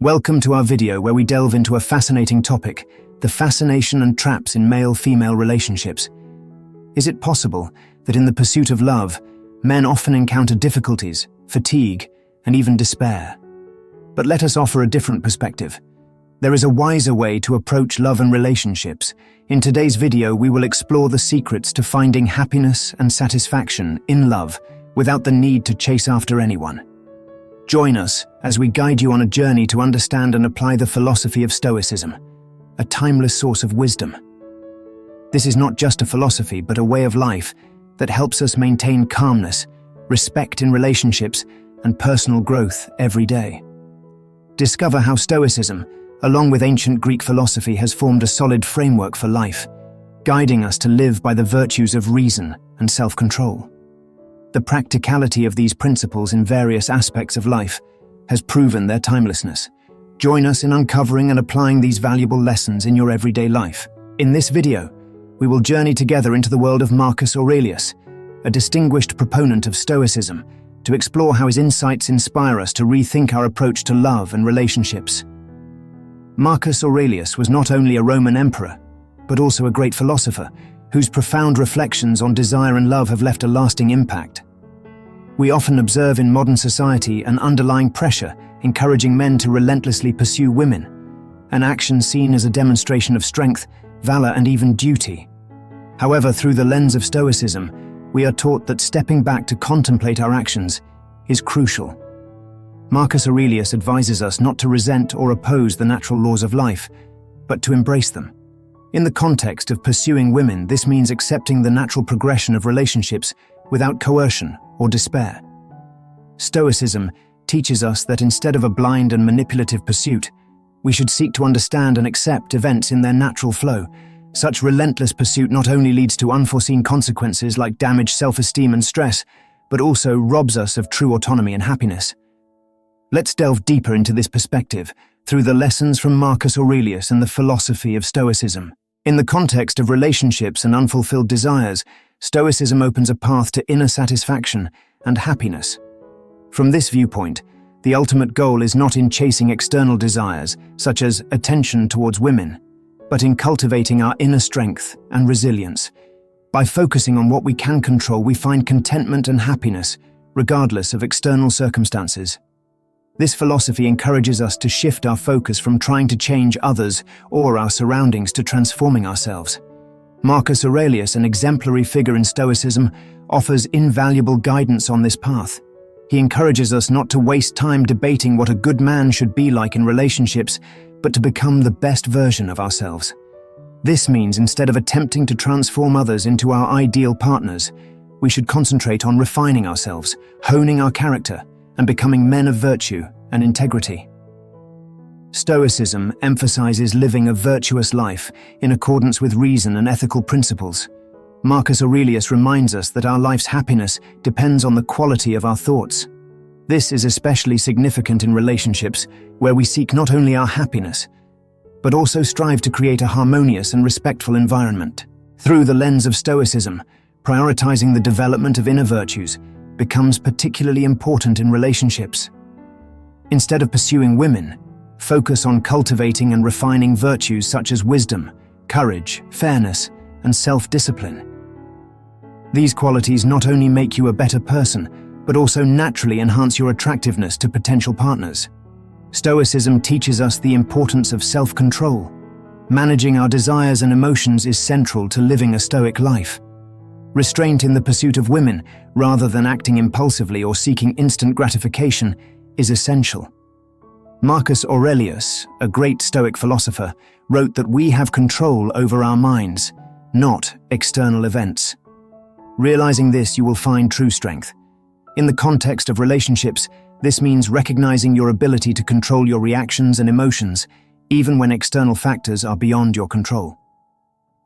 Welcome to our video where we delve into a fascinating topic, the fascination and traps in male-female relationships. Is it possible that in the pursuit of love, men often encounter difficulties, fatigue, and even despair? But let us offer a different perspective. There is a wiser way to approach love and relationships. In today's video, we will explore the secrets to finding happiness and satisfaction in love without the need to chase after anyone. Join us as we guide you on a journey to understand and apply the philosophy of Stoicism, a timeless source of wisdom. This is not just a philosophy, but a way of life that helps us maintain calmness, respect in relationships, and personal growth every day. Discover how Stoicism, along with ancient Greek philosophy, has formed a solid framework for life, guiding us to live by the virtues of reason and self-control. The practicality of these principles in various aspects of life has proven their timelessness. Join us in uncovering and applying these valuable lessons in your everyday life. In this video, we will journey together into the world of Marcus Aurelius, a distinguished proponent of Stoicism, to explore how his insights inspire us to rethink our approach to love and relationships. Marcus Aurelius was not only a Roman emperor, but also a great philosopher, whose profound reflections on desire and love have left a lasting impact. We often observe in modern society an underlying pressure encouraging men to relentlessly pursue women, an action seen as a demonstration of strength, valor, and even duty. However, through the lens of Stoicism, we are taught that stepping back to contemplate our actions is crucial. Marcus Aurelius advises us not to resent or oppose the natural laws of life, but to embrace them. In the context of pursuing women, this means accepting the natural progression of relationships without coercion or despair. Stoicism teaches us that instead of a blind and manipulative pursuit, we should seek to understand and accept events in their natural flow. Such relentless pursuit not only leads to unforeseen consequences like damaged self-esteem and stress, but also robs us of true autonomy and happiness. Let's delve deeper into this perspective through the lessons from Marcus Aurelius and the philosophy of Stoicism. In the context of relationships and unfulfilled desires, Stoicism opens a path to inner satisfaction and happiness. From this viewpoint, the ultimate goal is not in chasing external desires, such as attention towards women, but in cultivating our inner strength and resilience. By focusing on what we can control, we find contentment and happiness, regardless of external circumstances. This philosophy encourages us to shift our focus from trying to change others or our surroundings to transforming ourselves. Marcus Aurelius, an exemplary figure in Stoicism, offers invaluable guidance on this path. He encourages us not to waste time debating what a good man should be like in relationships, but to become the best version of ourselves. This means instead of attempting to transform others into our ideal partners, we should concentrate on refining ourselves, honing our character, and becoming men of virtue and integrity. Stoicism emphasizes living a virtuous life in accordance with reason and ethical principles. Marcus Aurelius reminds us that our life's happiness depends on the quality of our thoughts. This is especially significant in relationships, where we seek not only our happiness, but also strive to create a harmonious and respectful environment. Through the lens of Stoicism, prioritizing the development of inner virtues becomes particularly important in relationships. Instead of pursuing women, focus on cultivating and refining virtues such as wisdom, courage, fairness, and self-discipline. These qualities not only make you a better person, but also naturally enhance your attractiveness to potential partners. Stoicism teaches us the importance of self-control. Managing our desires and emotions is central to living a Stoic life. Restraint in the pursuit of women, rather than acting impulsively or seeking instant gratification, is essential. Marcus Aurelius, a great Stoic philosopher, wrote that we have control over our minds, not external events. Realizing this, you will find true strength. In the context of relationships, this means recognizing your ability to control your reactions and emotions, even when external factors are beyond your control.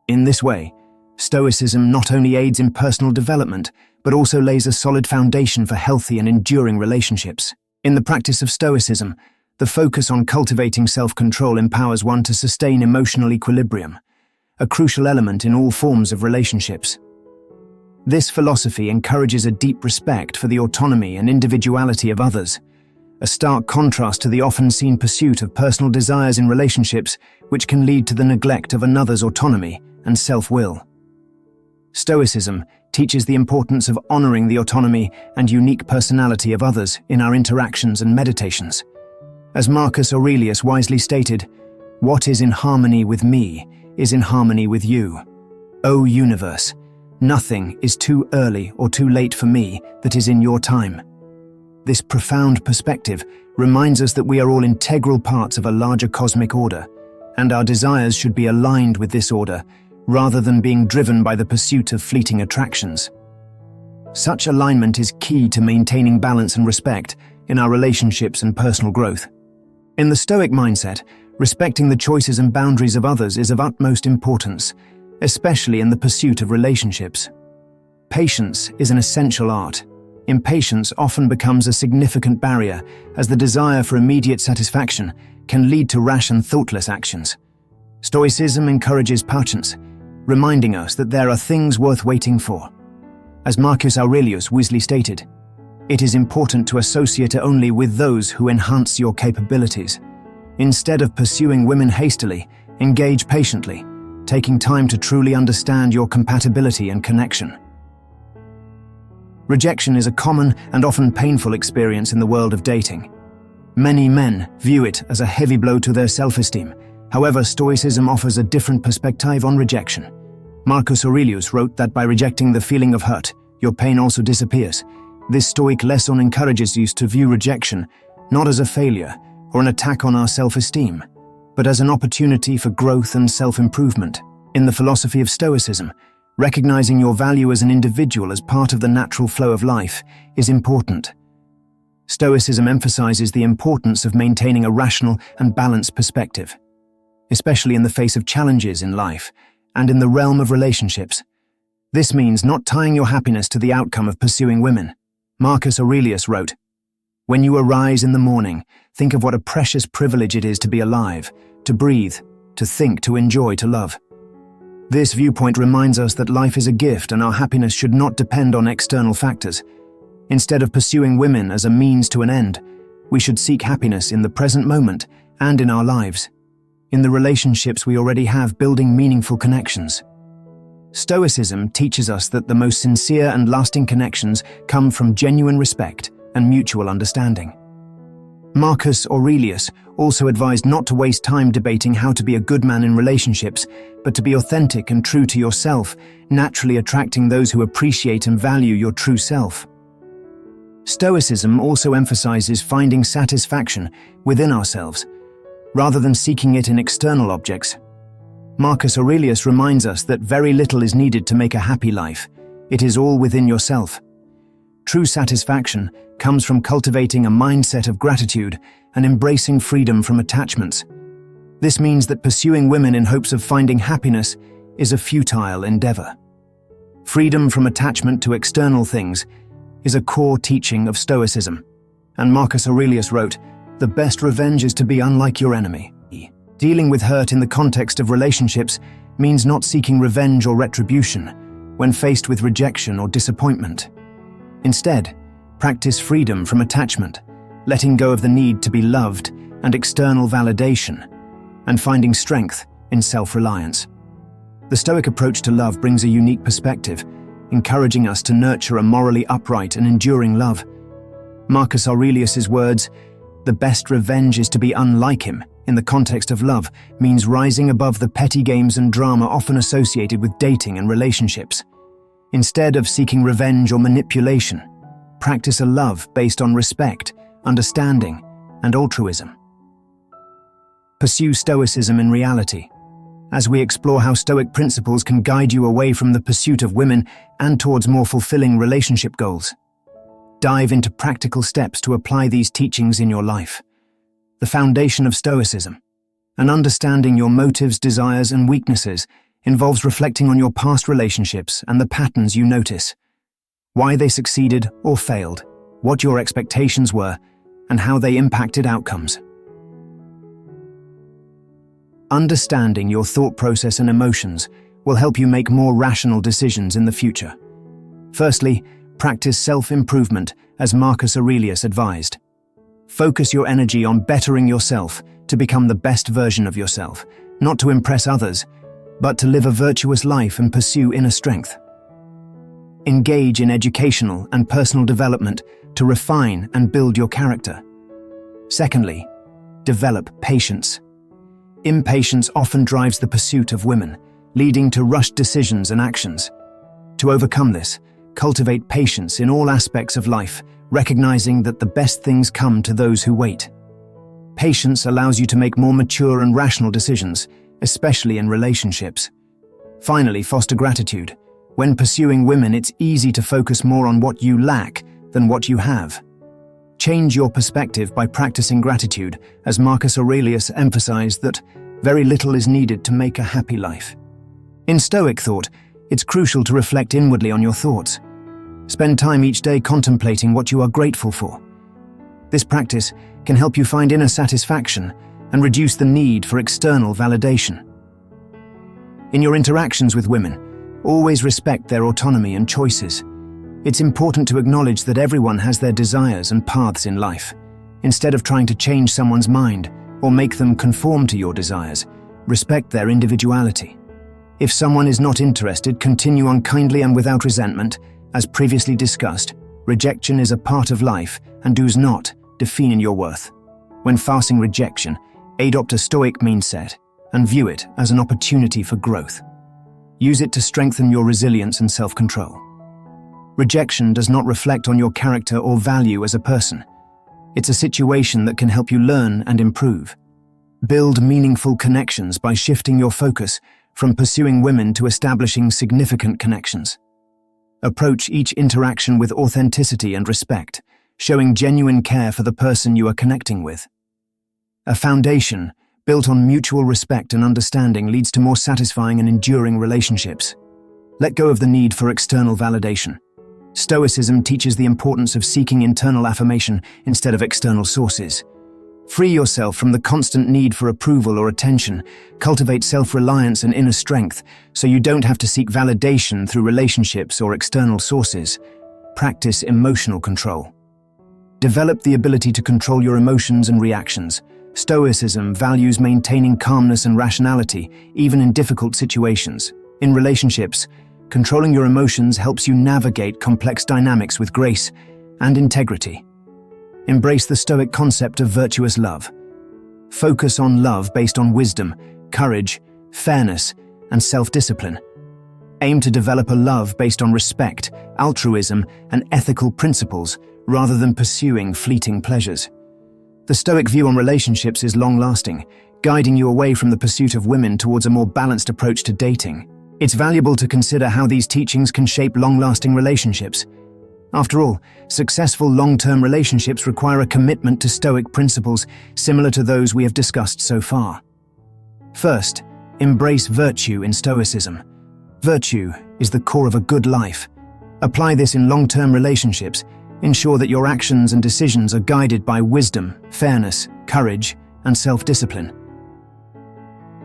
In this way, Stoicism not only aids in personal development, but also lays a solid foundation for healthy and enduring relationships. In the practice of Stoicism, the focus on cultivating self-control empowers one to sustain emotional equilibrium, a crucial element in all forms of relationships. This philosophy encourages a deep respect for the autonomy and individuality of others, a stark contrast to the often seen pursuit of personal desires in relationships, which can lead to the neglect of another's autonomy and self-will. Stoicism teaches the importance of honoring the autonomy and unique personality of others in our interactions and meditations. As Marcus Aurelius wisely stated, "What is in harmony with me is in harmony with you. O universe, nothing is too early or too late for me that is in your time." This profound perspective reminds us that we are all integral parts of a larger cosmic order, and our desires should be aligned with this order, rather than being driven by the pursuit of fleeting attractions. Such alignment is key to maintaining balance and respect in our relationships and personal growth. In the Stoic mindset, respecting the choices and boundaries of others is of utmost importance, especially in the pursuit of relationships. Patience is an essential art. Impatience often becomes a significant barrier, as the desire for immediate satisfaction can lead to rash and thoughtless actions. Stoicism encourages patience, reminding us that there are things worth waiting for. As Marcus Aurelius wisely stated, "It is important to associate only with those who enhance your capabilities. Instead of pursuing women hastily, engage patiently, taking time to truly understand your compatibility and connection." Rejection is a common and often painful experience in the world of dating. Many men view it as a heavy blow to their self-esteem. However, Stoicism offers a different perspective on rejection. Marcus Aurelius wrote that by rejecting the feeling of hurt, your pain also disappears. This Stoic lesson encourages us to view rejection not as a failure or an attack on our self-esteem, but as an opportunity for growth and self-improvement. In the philosophy of Stoicism, recognizing your value as an individual as part of the natural flow of life is important. Stoicism emphasizes the importance of maintaining a rational and balanced perspective, especially in the face of challenges in life and in the realm of relationships. This means not tying your happiness to the outcome of pursuing women. Marcus Aurelius wrote, "When you arise in the morning, think of what a precious privilege it is to be alive, to breathe, to think, to enjoy, to love." This viewpoint reminds us that life is a gift and our happiness should not depend on external factors. Instead of pursuing women as a means to an end, we should seek happiness in the present moment and in our lives, in the relationships we already have, building meaningful connections. Stoicism teaches us that the most sincere and lasting connections come from genuine respect and mutual understanding. Marcus Aurelius also advised not to waste time debating how to be a good man in relationships, but to be authentic and true to yourself, naturally attracting those who appreciate and value your true self. Stoicism also emphasizes finding satisfaction within ourselves, rather than seeking it in external objects. Marcus Aurelius reminds us that very little is needed to make a happy life. It is all within yourself. True satisfaction comes from cultivating a mindset of gratitude and embracing freedom from attachments. This means that pursuing women in hopes of finding happiness is a futile endeavor. Freedom from attachment to external things is a core teaching of Stoicism. And Marcus Aurelius wrote, "The best revenge is to be unlike your enemy." Dealing with hurt in the context of relationships means not seeking revenge or retribution when faced with rejection or disappointment. Instead, practice freedom from attachment, letting go of the need to be loved and external validation, and finding strength in self-reliance. The Stoic approach to love brings a unique perspective, encouraging us to nurture a morally upright and enduring love. Marcus Aurelius's words, "The best revenge is to be unlike him," in the context of love, means rising above the petty games and drama often associated with dating and relationships. Instead of seeking revenge or manipulation, practice a love based on respect, understanding, and altruism. Pursue Stoicism in reality, as we explore how Stoic principles can guide you away from the pursuit of women and towards more fulfilling relationship goals. Dive into practical steps to apply these teachings in your life. The foundation of Stoicism, and understanding your motives, desires, and weaknesses, involves reflecting on your past relationships and the patterns you notice, why they succeeded or failed, what your expectations were, and how they impacted outcomes. Understanding your thought process and emotions will help you make more rational decisions in the future. Firstly, practice self-improvement as Marcus Aurelius advised. Focus your energy on bettering yourself to become the best version of yourself, not to impress others, but to live a virtuous life and pursue inner strength. Engage in educational and personal development to refine and build your character. Secondly, develop patience. Impatience often drives the pursuit of women, leading to rushed decisions and actions. To overcome this, cultivate patience in all aspects of life, recognizing that the best things come to those who wait. Patience allows you to make more mature and rational decisions, especially in relationships. Finally, foster gratitude. When pursuing women, it's easy to focus more on what you lack than what you have. Change your perspective by practicing gratitude, as Marcus Aurelius emphasized that very little is needed to make a happy life. In Stoic thought, it's crucial to reflect inwardly on your thoughts. Spend time each day contemplating what you are grateful for. This practice can help you find inner satisfaction and reduce the need for external validation. In your interactions with women, always respect their autonomy and choices. It's important to acknowledge that everyone has their desires and paths in life. Instead of trying to change someone's mind or make them conform to your desires, respect their individuality. If someone is not interested, continue on kindly and without resentment. As previously discussed, rejection is a part of life and does not define your worth. When facing rejection, adopt a Stoic mindset and view it as an opportunity for growth. Use it to strengthen your resilience and self-control. Rejection does not reflect on your character or value as a person. It's a situation that can help you learn and improve. Build meaningful connections by shifting your focus from pursuing women to establishing significant connections. Approach each interaction with authenticity and respect, showing genuine care for the person you are connecting with. A foundation built on mutual respect and understanding leads to more satisfying and enduring relationships. Let go of the need for external validation. Stoicism teaches the importance of seeking internal affirmation instead of external sources. Free yourself from the constant need for approval or attention. Cultivate self-reliance and inner strength so you don't have to seek validation through relationships or external sources. Practice emotional control. Develop the ability to control your emotions and reactions. Stoicism values maintaining calmness and rationality, even in difficult situations. In relationships, controlling your emotions helps you navigate complex dynamics with grace and integrity. Embrace the Stoic concept of virtuous love. Focus on love based on wisdom, courage, fairness, and self-discipline. Aim to develop a love based on respect, altruism, and ethical principles rather than pursuing fleeting pleasures. The Stoic view on relationships is long-lasting, guiding you away from the pursuit of women towards a more balanced approach to dating. It's valuable to consider how these teachings can shape long-lasting relationships. After all, successful long-term relationships require a commitment to Stoic principles similar to those we have discussed so far. First, embrace virtue in Stoicism. Virtue is the core of a good life. Apply this in long-term relationships. Ensure that your actions and decisions are guided by wisdom, fairness, courage, and self-discipline.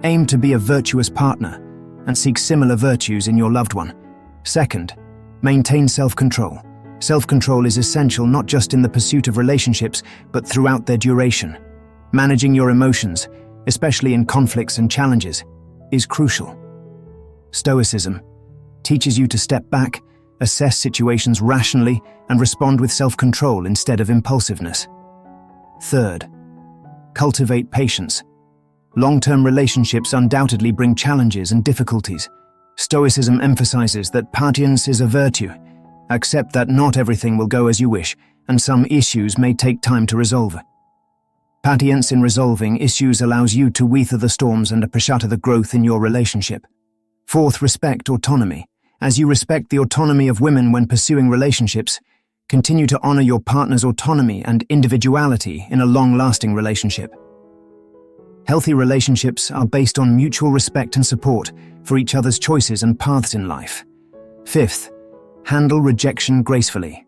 Aim to be a virtuous partner and seek similar virtues in your loved one. Second, maintain self-control. Self-control is essential not just in the pursuit of relationships, but throughout their duration. Managing your emotions, especially in conflicts and challenges, is crucial. Stoicism teaches you to step back, assess situations rationally, and respond with self-control instead of impulsiveness. Third, cultivate patience. Long-term relationships undoubtedly bring challenges and difficulties. Stoicism emphasizes that patience is a virtue. Accept that not everything will go as you wish, and some issues may take time to resolve. Patience in resolving issues allows you to weather the storms and appreciate the growth in your relationship. Fourth, respect autonomy. As you respect the autonomy of women when pursuing relationships, continue to honor your partner's autonomy and individuality in a long-lasting relationship. Healthy relationships are based on mutual respect and support for each other's choices and paths in life. Fifth, handle rejection gracefully.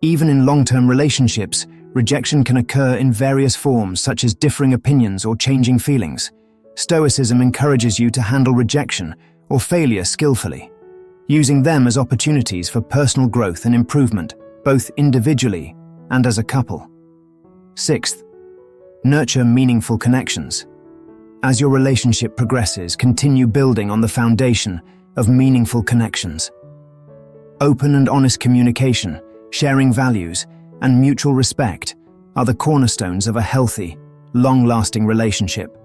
Even in long-term relationships, rejection can occur in various forms such as differing opinions or changing feelings. Stoicism encourages you to handle rejection or failure skillfully, using them as opportunities for personal growth and improvement, both individually and as a couple. Sixth, nurture meaningful connections. As your relationship progresses, continue building on the foundation of meaningful connections. Open and honest communication, sharing values, and mutual respect are the cornerstones of a healthy, long-lasting relationship.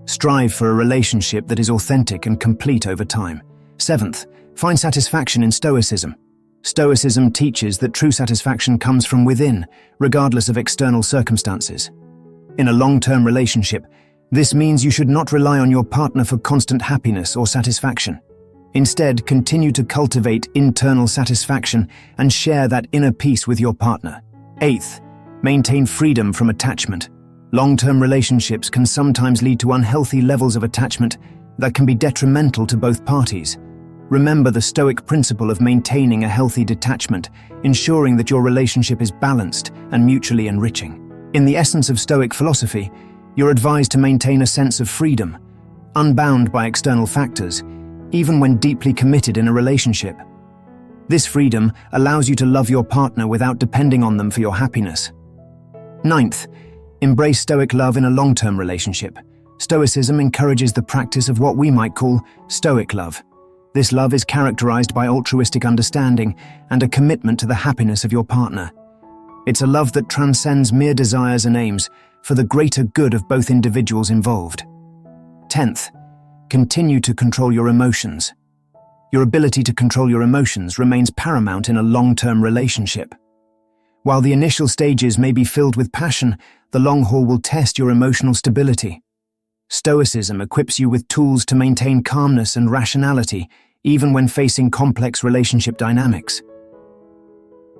Strive for a relationship that is authentic and complete over time. Seventh, find satisfaction in Stoicism. Stoicism teaches that true satisfaction comes from within, regardless of external circumstances. In a long-term relationship, this means you should not rely on your partner for constant happiness or satisfaction. Instead, continue to cultivate internal satisfaction and share that inner peace with your partner. Eighth, maintain freedom from attachment. Long-term relationships can sometimes lead to unhealthy levels of attachment that can be detrimental to both parties. Remember the Stoic principle of maintaining a healthy detachment, ensuring that your relationship is balanced and mutually enriching. In the essence of Stoic philosophy, you're advised to maintain a sense of freedom, unbound by external factors, even when deeply committed in a relationship. This freedom allows you to love your partner without depending on them for your happiness. Ninth, embrace Stoic love in a long-term relationship. Stoicism encourages the practice of what we might call Stoic love. This love is characterized by altruistic understanding and a commitment to the happiness of your partner. It's a love that transcends mere desires and aims for the greater good of both individuals involved. 10th, continue to control your emotions. Your ability to control your emotions remains paramount in a long-term relationship. While the initial stages may be filled with passion, the long haul will test your emotional stability. Stoicism equips you with tools to maintain calmness and rationality, even when facing complex relationship dynamics.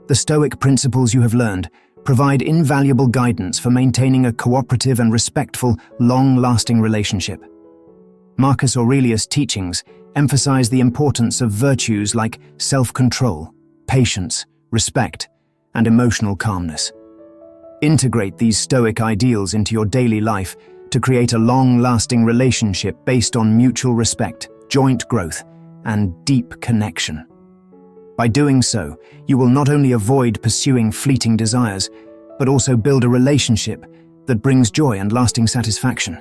The Stoic principles you have learned provide invaluable guidance for maintaining a cooperative and respectful, long-lasting relationship. Marcus Aurelius' teachings emphasize the importance of virtues like self-control, patience, respect, and emotional calmness. Integrate these Stoic ideals into your daily life to create a long-lasting relationship based on mutual respect, joint growth, and deep connection. By doing so, you will not only avoid pursuing fleeting desires, but also build a relationship that brings joy and lasting satisfaction.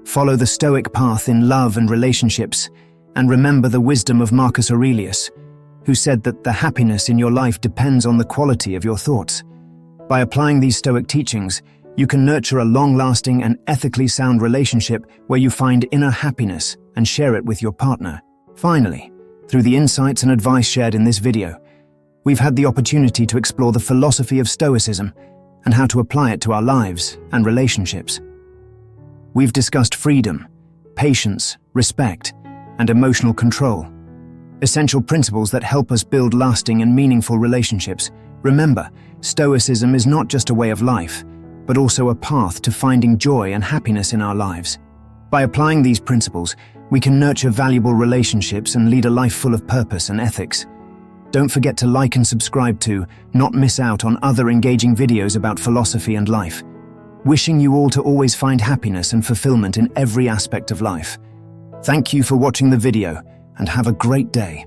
Follow the Stoic path in love and relationships, and remember the wisdom of Marcus Aurelius, who said that the happiness in your life depends on the quality of your thoughts. By applying these Stoic teachings, you can nurture a long-lasting and ethically sound relationship where you find inner happiness and share it with your partner. Finally, through the insights and advice shared in this video, we've had the opportunity to explore the philosophy of Stoicism and how to apply it to our lives and relationships. We've discussed freedom, patience, respect, and emotional control, essential principles that help us build lasting and meaningful relationships. Remember, Stoicism is not just a way of life, but also a path to finding joy and happiness in our lives. By applying these principles, we can nurture valuable relationships and lead a life full of purpose and ethics. Don't forget to like and subscribe to not miss out on other engaging videos about philosophy and life. Wishing you all to always find happiness and fulfillment in every aspect of life. Thank you for watching the video, and have a great day.